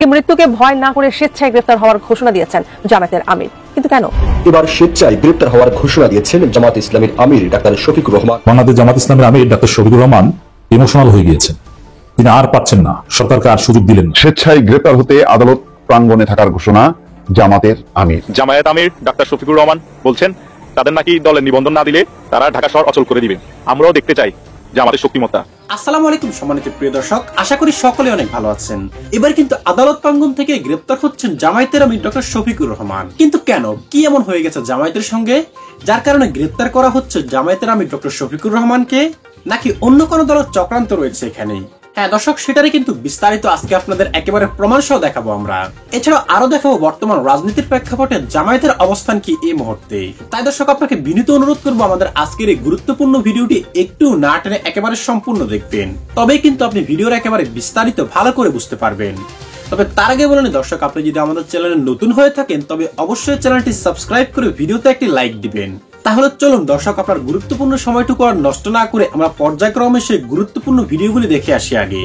মৃত্যুকে ভয় না করে স্বেচ্ছায় গ্রেফতার হওয়ার ঘোষণা দিয়েছেন জামায়াতের আমির। কিন্তু কেন এবার স্বেচ্ছায় গ্রেফতার হওয়ার ঘোষণা দিয়েছেন জামাত ইসলামের আমির ডাক্তার শফিকুর রহমান? বাংলাদেশ জামাত ইসলামের আমির ডাক্তার শফিকুর রহমান ইমোশনাল হয়ে গিয়েছেন। তিনি আর পাচ্ছেন না, সরকারকে আর সুযোগ দিলেন না। স্বেচ্ছায় গ্রেফতার হতে আদালত প্রাঙ্গণে থাকার ঘোষণা জামাতের আমির। জামায়াত আমির ডাক্তার শফিকুর রহমান বলছেন তাদের নাকি দলের নিবন্ধন না দিলে তারা ঢাকা শহর অচল করে দিবেন। আমরাও দেখতে চাই যে আমাদের শক্তিমত্তা। আসসালামু আলাইকুম সম্মানিত প্রিয় দর্শক, আশা করি সকলে অনেক ভালো আছেন। এবার কিন্তু আদালত প্রাঙ্গণ থেকে গ্রেপ্তার হচ্ছেন জামায়াতের আমির ডক্টর শফিকুর রহমান। কিন্তু কেন, কি এমন হয়ে গেছে জামায়াতের সঙ্গে যার কারণে গ্রেপ্তার করা হচ্ছে জামায়াতের আমির ডক্টর শফিকুর রহমানকে? নাকি অন্য কোনো দলের চক্রান্ত রয়েছে এখানে? হ্যাঁ দর্শক, সেটারই কিন্তু বিস্তারিত আজকে আপনাদের একেবারে প্রমাণ সহ দেখাবো আমরা। এছাড়াও আরো দেখাবো বর্তমান রাজনীতির প্রেক্ষাপটে জামায়াতের অবস্থান কি এই মুহূর্তে। তাই দর্শক, আপনাকে বিনীত অনুরোধ করবো আমাদের আজকের এই গুরুত্বপূর্ণ ভিডিওটি একটু না টেনে একেবারে সম্পূর্ণ দেখবেন, তবেই কিন্তু আপনি ভিডিওর একেবারে বিস্তারিত ভালো করে বুঝতে পারবেন। তবে তার আগে বলেন দর্শক, আপনি যদি আমাদের চ্যানেলে নতুন হয়ে থাকেন তবে অবশ্যই চ্যানেলটি সাবস্ক্রাইব করে ভিডিওতে একটি লাইক দিবেন। তাহলে চলুন দর্শক, আপনার গুরুত্বপূর্ণ সময়টুকু আর নষ্ট না করে আমরা পর্যায়ক্রমে সেই গুরুত্বপূর্ণ ভিডিওগুলি দেখে আসি আগে।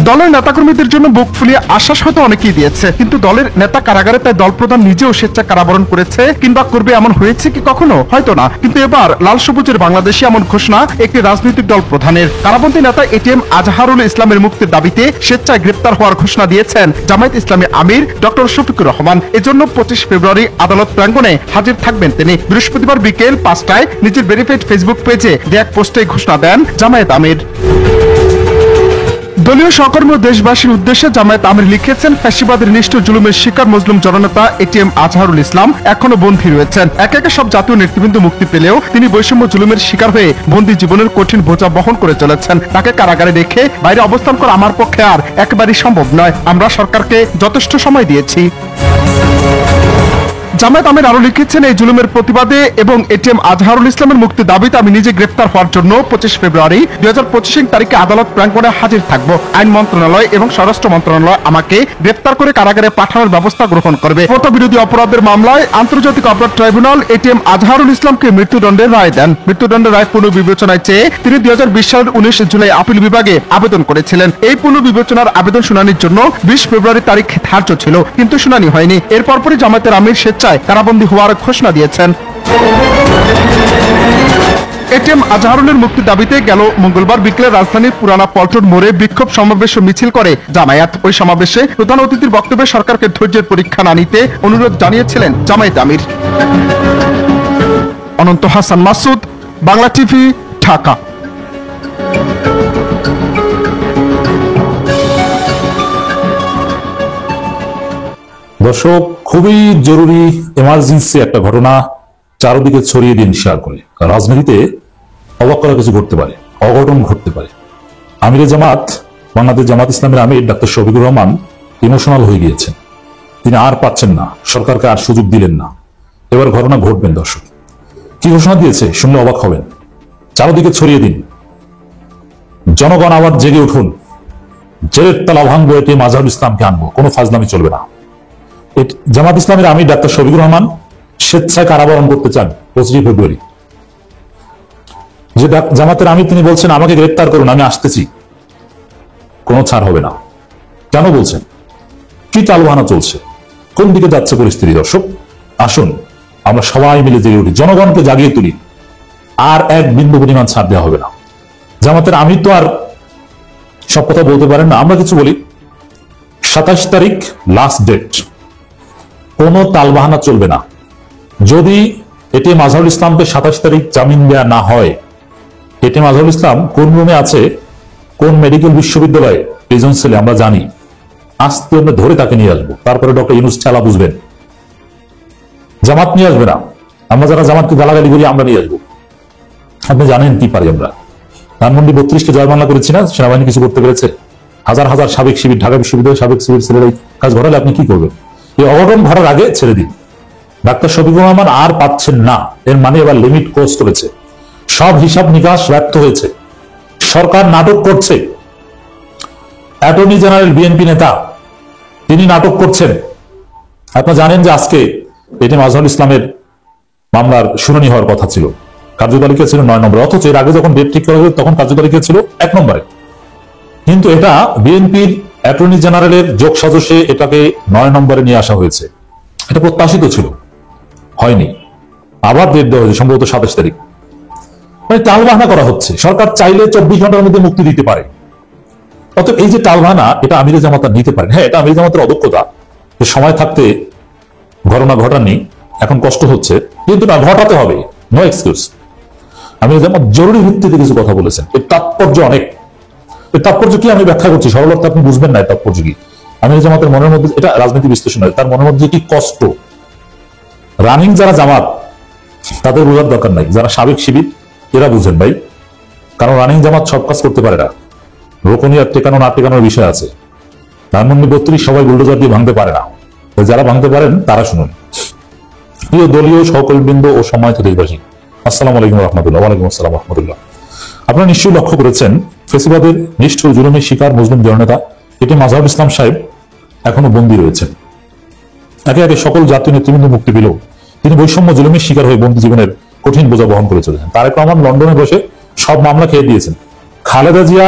দলের নেতাকর্মীদের জন্য বুক ফুলিয়ে আশ্বাস হয়তো অনেকেই দিয়েছে, কিন্তু দলের নেতা কারাগারে তাই দলপ্রধান নিজেও স্বেচ্ছা কারাবরণ করেছে কিংবা করবে এমন হয়েছে কি কখনো? হয়তো না। কিন্তু এবার লাল সবুজের বাংলাদেশে এমন ঘোষণা একটি রাজনৈতিক দল প্রধানের। কারাবন্দী নেতা এটিএম আজহারুল ইসলামের মুক্তির দাবিতে স্বেচ্ছায় গ্রেপ্তার হওয়ার ঘোষণা দিয়েছেন জামায়াত ইসলামী আমির ডক্টর শফিকুর রহমান। এজন্য 25 ফেব্রুয়ারি আদালত প্রাঙ্গণে হাজির থাকবেন তিনি। বৃহস্পতিবার বিকেল 5টায় নিজের ভেরিফাইড ফেসবুক পেজে দেয়া এক পোস্টে ঘোষণা দেন জামায়াত আমির। দলীয় সহকর্মী ও দেশবাসীর উদ্দেশ্যে জামায়াত আমির লিখেছেন, ফ্যাসিবাদের নিষ্ঠুর জুলুমের শিকার মজলুম জননেতা এটিএম আজহারুল ইসলাম এখনো বন্দী রয়েছেন। একে একে সব জাতীয় নেতৃবৃন্দ মুক্তি পেলেও তিনি বৈষম্য জুলুমের শিকার হয়ে বন্দী জীবনের কঠিন বোঝা বহন করে চলেছেন। তাকে কারাগারে রেখে বাইরে অবস্থান করা আমার পক্ষে আর একেবারেই সম্ভব নয়। আমরা সরকারকে যথেষ্ট সময় দিয়েছি। জামায়াত আমির আরো লিখেছেন, এই জুলুমের প্রতিবাদে এবং এটিএম আজহারুল ইসলামের মুক্তির দাবিতে আমি নিজে গ্রেফতার হওয়ার জন্য 25 ফেব্রুয়ারি 2025 তারিখে আদালত প্রাঙ্গণে হাজির থাকব। আইন মন্ত্রণালয় এবং স্বরাষ্ট্র মন্ত্রণালয় আমাকে গ্রেফতার করে কারাগারে পাঠানোর ব্যবস্থা গ্রহণ করবে। বিরোধী অপরাধের মামলায় আন্তর্জাতিক অপরাধ ট্রাইব্যুনাল এটিএম আজহারুল ইসলামকে মৃত্যুদণ্ডের রায় দেন। মৃত্যুদণ্ডের রায় পুনর্বিবেচনায় চেয়ে তিনি 2020 সালের 19 জুলাই আপিল বিভাগে আবেদন করেছিলেন। এই পুনর্বিবেচনার আবেদন শুনানির জন্য 20 ফেব্রুয়ারি তারিখ ধার্য ছিল, কিন্তু শুনানি হয়নি। এরপর পরই জামায়াতের আমির স্বেচ্ছায় কারাবন্দী হওয়ার ঘোষণা দিয়েছেন। এটিএম আজহারুলের মুক্তির দাবিতে গেল মঙ্গলবার বিকেলে রাজধানীর পুরানা পল্টন মোড়ে বিক্ষোভ সমাবেশ ও মিছিল করে জামায়াত। ওই সমাবেশে প্রধান অতিথির বক্তব্যে সরকারকে ধৈর্যের পরীক্ষা না নিতে অনুরোধ জানিয়েছিলেন জামায়াত আমির। অনন্ত হাসান মাসুদ, বাংলা টিভি, ঢাকা। দর্শক, খুবই জরুরি এমার্জেন্সি একটা ঘটনা চারদিকে ছড়িয়ে দিন শেয়ার করে। রাজনীতিতে অবাক করা কিছু ঘটতে পারে, অঘটন ঘটতে পারে। আমিরে জামাত, বাংলাদেশ জামাত ইসলামের আমির ডাক্তার শফিকুর রহমান ইমোশনাল হয়ে গিয়েছেন। তিনি আর পাচ্ছেন না, সরকারকে আর সুযোগ দিলেন না। এবার ঘটনা ঘটবেন দর্শক। কি ঘোষণা দিয়েছে শুনলে অবাক হবেন। চারদিকে ছড়িয়ে দিন, জনগণ আবার জেগে উঠুন, জেলের তালা ভাঙবো, এটিএম আজহারুল ইসলামকে আনবো, কোনো ফাজলামি চলবে না। জামাত ইসলামের আমির ডাক্তার শফিকুর রহমান স্বেচ্ছায় কারাবরণ করতে চান 25 ফেব্রুয়ারি। যে জামাতের আমির তিনি বলছেন, আমাকে গ্রেফতার করুন, আমি আসতেছি, কোনো ছাড় হবে না। কেন বলছেন? কি টালবাহানা চলছে? কোন দিকে যাচ্ছে পরিস্থিতি? দর্শক আসুন আমরা সবাই মিলে জেগে উঠি, জনগণকে জাগিয়ে তুলি। আর এক বিন্দু পরিমাণ ছাড় দেওয়া হবে না। জামাতের আমির তো আর সব কথা বলতে পারেন না, আমরা কিছু বলি। 27 তারিখ লাস্ট ডেট, কোনো তালবাহানা চলবে না। যদি এটিএম আজহারুল ইসলামকে 27 তারিখ জামিন দেওয়া না হয়, এটিএম আজহারুল ইসলাম কোন রুমে আছে, কোন মেডিকেল বিশ্ববিদ্যালয়ে প্রিজন সেলে আমরা জানি। আস্তে আমরা ধরে তাকে নিয়ে আসবো, তারপরে ডক্টর ইউনূস চালা বুঝবেন। জামাত নিয়ে আসবে না, আমরা যারা জামাতকে গালাগালি করি আমরা নিয়ে আসবো। আপনি জানেন কি পারি আমরা। ধানমন্ডি 32কে জয় বাংলা করেছি না, সেনাবাহিনী কিছু করতে পেরেছে? হাজার হাজার সাবেক শিবির, ঢাকা বিশ্ববিদ্যালয়ের সাবেক শিবির ছেলেরা কাজ ঘটালে আপনি কি করবেন? এই অঘটন ঘটার আগে ছেড়ে দিন। ডাক্তার শফিকুর রহমান আর পাচ্ছেন না, এর মানে এবার লিমিট ক্রস করেছে। সব হিসাব নিকাশ ব্যর্থ হয়েছে। সরকার নাটক করছে। অ্যাটর্নি জেনারেল বিএনপি নেতা তিনি নাটক করছেন। আপনারা জানেন যে আজকে এটিএম আজহারুল ইসলামের মামলার শুনানি হওয়ার কথা ছিল, কার্যতালিকা ছিল 9 নম্বরে, অথচ এর আগে যখন ডেট ঠিক করা হয়েছে তখন কার্যতালিকা ছিল 1 নম্বরে। কিন্তু এটা বিএনপির অ্যাটর্নি জেনারেলের যোগ সাজসে এটাকে 9 নম্বরে নিয়ে আসা হয়েছে। এটা প্রত্যাশিত ছিল, হয়নি। আবার ডেট দেওয়া হয়েছে সম্ভবত 27 তারিখ। মানে টালবাহানা করা হচ্ছে। সরকার চাইলে 24 ঘন্টার মধ্যে মুক্তি দিতে পারে। অত এই যে টালবাহানা, এটা আমিরে জামাত আর নিতে পারেন। হ্যাঁ, এটা আমিরে জামাতের অদক্ষতা, সময় থাকতে ঘটনা ঘটাননি, এখন কষ্ট হচ্ছে, কিন্তু না, ঘটাতে হবে, নো এক্সকিউজ। আমিরে জামাত জরুরি ভিত্তিতে কিছু কথা বলেছেন, এর তাৎপর্য অনেক। এর তাৎপর্য কি আমি ব্যাখ্যা করছি, সরল অর্থে আপনি বুঝবেন না এর তাৎপর্য কি। আমিরে জামাতের মনের মধ্যে, এটা রাজনীতি বিশ্লেষণ নয়, তার মনের মধ্যে কি কষ্ট, রানিং যারা জামাত তাদের বোঝার দরকার নাই, যারা সাবেক শিবির এরা বুঝেন ভাই। কারণ রানিং জামাত সব কাজ করতে পারে না, রোকনি আর টেকানো না টেকানোর বিষয় আছে। ধানমন্ডি 32 সবাই বুলডোজার দিয়ে ভাঙতে পারে না, যারা ভাঙতে পারেন তারা শুনুন। প্রিয় দলীয় সহকর্মীবৃন্দ ও সম্মানিত দেশবাসী, আসসালামু আলাইকুম রহমতুল্লাহ। ওয়ালাইকুম আসসালাম রহমতুল্লাহ। আপনারা নিশ্চয়ই লক্ষ্য করেছেন, ফেসিবাদের নিষ্ঠুর জুলুমের শিকার মুসলিম জননেতা এটিএম আজহারুল ইসলাম সাহেব এখনো বন্দী রয়েছেন। একে একে সকল জাতীয় নেতৃবৃন্দ মুক্তি পেলেও তিনি বৈষম্য জুলুমের শিকার হয়ে বন্দী জীবনের কঠিন বোঝা বহন করে চলেছেন। তারেক রহমান লন্ডনে বসে সব মামলা খেয়ে দিয়েছেন। খালেদা জিয়া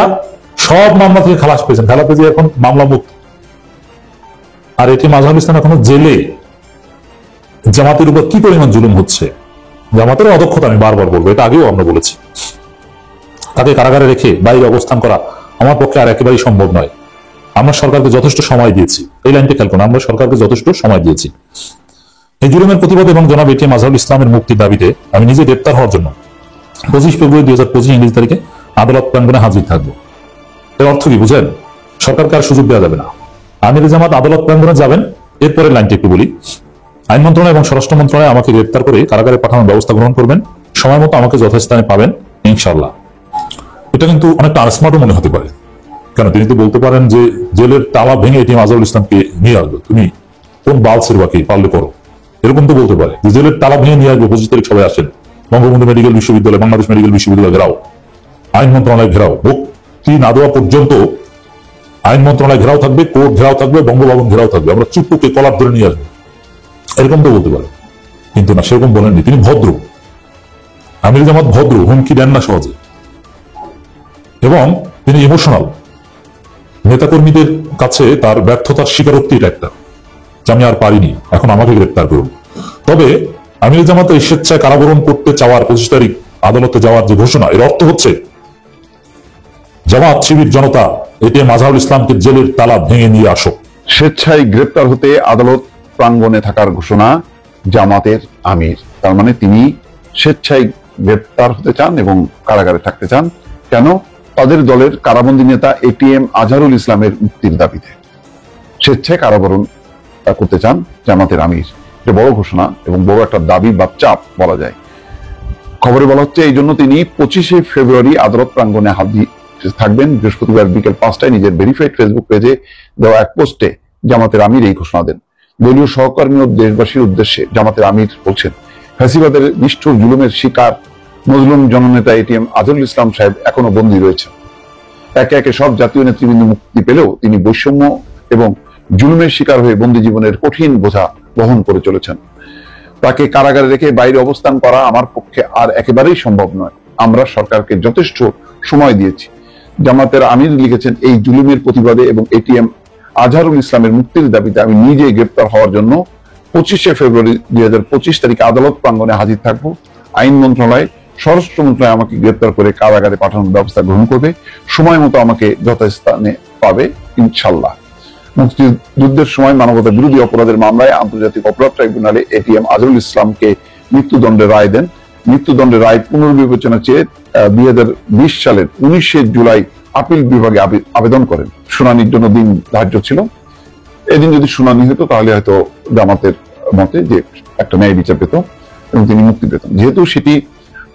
সব মামলা থেকে খালাস পেয়েছেন, খালেদা জিয়া এখন মামলা মুক্ত। আর এটিএম আজহারুল ইসলাম এখনো জেলে। জামাতের উপর কি পরিমাণ জুলুম হচ্ছে, জামাতের অদক্ষতা আমি বারবার বলবো, এটা আগেও আমরা বলেছি। তাকে কারাগারে রেখে বাইরে অবস্থান করা আমার পক্ষে আর একেবারেই সম্ভব নয়। আমরা সরকারকে যথেষ্ট সময় দিয়েছি, এই লাইনটা খেয়াল করুন, আমরা সরকারকে যথেষ্ট সময় দিয়েছি। এই জুলুমের প্রতিবাদ এবং জনাব এটিএম আজহারুল ইসলামের মুক্তির দাবিতে আমি নিজে গ্রেপ্তার হওয়ার জন্য 25 ফেব্রুয়ারি 2025 ইংরেজি তারিখে আদালত প্রাঙ্গণে হাজির থাকবো। এর অর্থ কি বুঝেন? সরকারকে আর সুযোগ দেওয়া যাবে না। আমিরে জামাত আদালত প্রাঙ্গণে যাবেন। এরপরে লাইনটি একটু বলি। আইন মন্ত্রণালয় এবং স্বরাষ্ট্র মন্ত্রণালয় আমাকে গ্রেপ্তার করে কারাগারে পাঠানোর ব্যবস্থা গ্রহণ করবেন। সময় মতো আমাকে যথাস্থানে পাবেন ইনশাল্লাহ। এটা কিন্তু অনেকটা আনস্মার্টও মনে হতে পারে, কেন তিনি তো বলতে পারেন যে জেলের তালা ভেঙে এটিএম আজহারুল ইসলামকে নিয়ে আসবে, তুমি কোন বালছের বাকি পারলে করো, এরকম তো বলতে পারে। যে জেলের তালা ভেঙে নিয়ে আসবে, 25 তারিখ সবাই আসেন, বঙ্গবন্ধু মেডিকেল বিশ্ববিদ্যালয়, বাংলাদেশ মেডিকেল বিশ্ববিদ্যালয় ঘেরাও, আইন মন্ত্রণালয় ঘেরাও, মুক্তি না দেওয়া পর্যন্ত আইন মন্ত্রণালয় ঘেরাও থাকবে, কোর্ট ঘেরাও থাকবে, বঙ্গভবন ঘেরাও থাকবে, আমরা চুপকে কলার ধরে নিয়ে আসবো, এরকম তো বলতে পারে। কিন্তু না, সেরকম বলেননি। তিনি ভদ্র, আমির জামাত ভদ্র, হুমকি দেন না সহজে, এবং তিনি ইমোশনাল। নেতাকর্মীদের কাছে তার ব্যর্থতার স্বীকারোক্তি এটা একটা, যে আমি আর পারিনি, এখন আমাকে গ্রেপ্তার করুন। তবে আমির জামাত এই স্বেচ্ছায় কারাবরণ করতে চাওয়ার 25 তারিখ আদালতে যাওয়ার যে ঘোষণা, এর অর্থ হচ্ছে জামাত শিবির জনতা এটিএম আজহারুল ইসলামকে জেলের তালা ভেঙে নিয়ে আসো। স্বেচ্ছায় গ্রেপ্তার হতে আদালত প্রাঙ্গণে থাকার ঘোষণা জামাতের আমির। তার মানে তিনি স্বেচ্ছায় গ্রেপ্তার হতে চান এবং কারাগারে থাকতে চান। কেন? তাদের দলের কারাবন্দী নেতা এটিএম আজহারুল ইসলামের মুক্তির দাবিতে স্বেচ্ছায় কারাবরণ করতে চান জামাতের আমির। এটা বড় ঘোষণা এবং বড় একটা দাবি বা চাপ বলা যায়। খবরে বলা হচ্ছে এই জন্য তিনি 25 ফেব্রুয়ারি আদালত প্রাঙ্গণে হাজির থাকবেন। বৃহস্পতিবার বিকেল 5টায় নিজের ভেরিফাইড ফেসবুক পেজে দেওয়া এক পোস্টে জামাতের আমির এই ঘোষণা দেন। দলীয় সহকর্মী ও দেশবাসীর উদ্দেশ্যে জামাতের আমির বলছেন, ফ্যাসিবাদের নিষ্ঠুর জুলুমের শিকার মজলুম জননেতা এটিএম আজহারুল ইসলাম সাহেব এখনো বন্দী রয়েছেন। একে একে সব জাতীয় নেতৃবৃন্দ মুক্তি পেলেও তিনি বৈষম্য এবং জুলুমের শিকার হয়ে বন্দী জীবনের কঠিন বোঝা বহন করে চলেছেন। তাকে কারাগারে রেখে বাইরে অবস্থান করা আমার পক্ষে আর একেবারেই সম্ভব নয়। আমরা সরকারকে যথেষ্ট সময় দিয়েছি। জামাতের আমির লিখেছেন, এই জুলুমের প্রতিবাদে এবং এটিএম আজহারুল ইসলামের মুক্তির দাবিতে আমি নিজে গ্রেপ্তার হওয়ার জন্য 25 ফেব্রুয়ারি 2025 তারিখে আদালত প্রাঙ্গণে হাজির থাকব। আইন মন্ত্রণালয়, স্বরাষ্ট্র মন্ত্রণালয় আমাকে গ্রেপ্তার করে কারাগারে পাঠানোর ব্যবস্থা গ্রহণ করবে। সময় মতো আমাকে যথাস্থানে পাবে ইনশাল্লাহ। মুক্তিযুদ্ধের সময় মানবতা বিরোধী অপরাধের মামলায় আন্তর্জাতিক অপরাধ ট্রাইব্যুনালে এটিএম আজহারুল ইসলামকে মৃত্যুদণ্ডের রায় দেন। মৃত্যুদণ্ডের রায় পুনর্বিবেচনা চেয়ে 2020 সালের 19 জুলাই আপিল বিভাগে আবেদন করেন। শুনানির জন্য দিন ধার্য ছিল। এদিন যদি শুনানি হতো তাহলে হয়তো জামাতের মতে যে একটা ন্যায় বিচার পেত এবং তিনি মুক্তি পেতেন। যেহেতু সেটি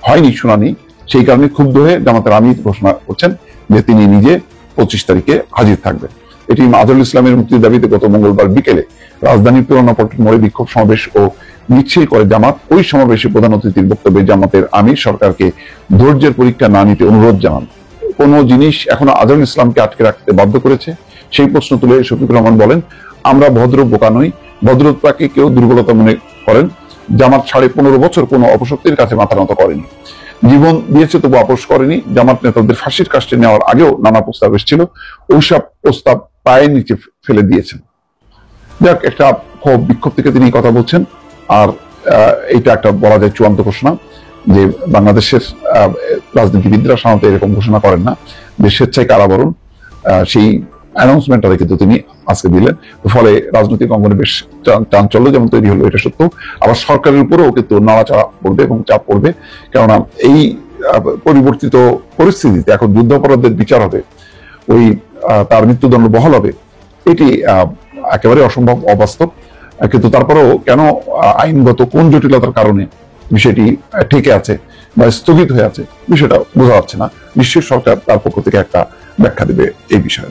হয়নি শুনানি, সেই কারণে ক্ষুব্ধ হয়ে জামাতের আমির ঘোষণা করছেন যে তিনি নিজে 25 তারিখে হাজির থাকবেন। এটি আজহারুল ইসলামের মুক্তির দাবিতে গত মঙ্গলবার বিকেলে রাজধানীর পুরানা পল্টন মোড়ে বিক্ষোভ সমাবেশ ও মিছিল করে জামাত। ওই সমাবেশে প্রধান অতিথির বক্তব্যে জামাতের আমির সরকারকে ধৈর্যের পরীক্ষা না নিতে অনুরোধ জানান। কোন জিনিস এখনো আজহারুল ইসলামকে আটকে রাখতে বাধ্য করেছে, সেই প্রশ্ন তুলে শফিকুর রহমান বলেন, আমরা ভদ্র বোকা নই, ভদ্রতাকে কেউ দুর্বলতা মনে করেন। জামাত 15.5 বছর কোনো অপশক্তির কাছে মাথা নত করেনি, জীবন দিয়েছে তবু আপোষ করেনি। জামাত নেতাদের ফাঁসির কাস্টে নেওয়ার আগেও নানা প্রস্তাব এসেছিল, ওইসব প্রস্তাব পায়ের নিচে ফেলে দিয়েছেন। যাক, একটা ক্ষোভ বিক্ষোভ থেকে তিনি কথা বলছেন। আর এইটা একটা বলা যায় চূড়ান্ত ঘোষণা যে বাংলাদেশের রাজনীতিবিদরা সাধারণত এরকম ঘোষণা করেন না, যে স্বেচ্ছায় কারাবরণ, সেই অ্যানাউন্সমেন্টটা কিন্তু তিনি আজকে দিলেন। ফলে রাজনৈতিক অঙ্গনে বেশ চাঞ্চল্য যেমন তৈরি হলো, এটা সত্য। আবার সরকারের উপরেও কিন্তু নাড়াচাড়া পড়বে এবং চাপ পড়বে, কেননা এই পরিবর্তিত পরিস্থিতিতে এখন যুদ্ধাপরাধের বিচার হবে, ওই তার মৃত্যুদণ্ড বহাল হবে, এটি একেবারে অসম্ভব, অবাস্তব। কিন্তু তারপরেও কেন আইনগত কোন জটিলতার কারণে বিষয়টি ঠেকে আছে বা স্থগিত হয়ে আছে, বিষয়টা বোঝা যাচ্ছে না। নিশ্চয়ই সরকার তার পক্ষ থেকে একটা ব্যাখ্যা দেবে এই বিষয়ে।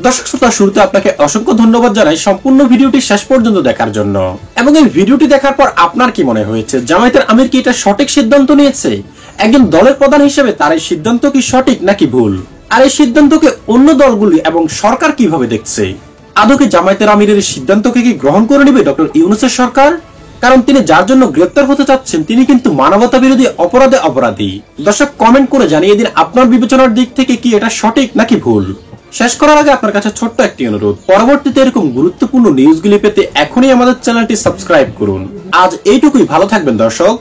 দর্শক শ্রোতা, শুরুতে আপনাকে অসংখ্য ধন্যবাদ জানাই সম্পূর্ণ ভিডিওটি শেষ পর্যন্ত দেখার জন্য। এবং এই ভিডিওটি দেখার পর আপনার কি মনে হয়েছে? জামায়াতের আমির কি এটা সঠিক সিদ্ধান্ত নিয়েছে? একজন দলের প্রধান হিসেবে তার এই সিদ্ধান্ত কি সঠিক নাকি ভুল? আর এই সিদ্ধান্তকে অন্য দলগুলি এবং সরকার কিভাবে দেখছে? আদৌ কি জামায়াতের আমিরের এই সিদ্ধান্তকে কি গ্রহণ করে নেবে ডক্টর ইউনূসের সরকার? কারণ তিনি যার জন্য গ্রেপ্তার হতে চাচ্ছেন তিনি কিন্তু মানবতা বিরোধী অপরাধে অপরাধী। দর্শক, কমেন্ট করে জানিয়ে দিন আপনার বিবেচনার দিক থেকে কি এটা সঠিক নাকি ভুল। শেষ করার আগে আপনার কাছে ছোট্ট একটি অনুরোধ, পরবর্তীতে এরকম গুরুত্বপূর্ণ নিউজগুলি পেতে এখনই আমাদের চ্যানেলটি সাবস্ক্রাইব করুন। আজ এইটুকুই, ভালো থাকবেন দর্শক।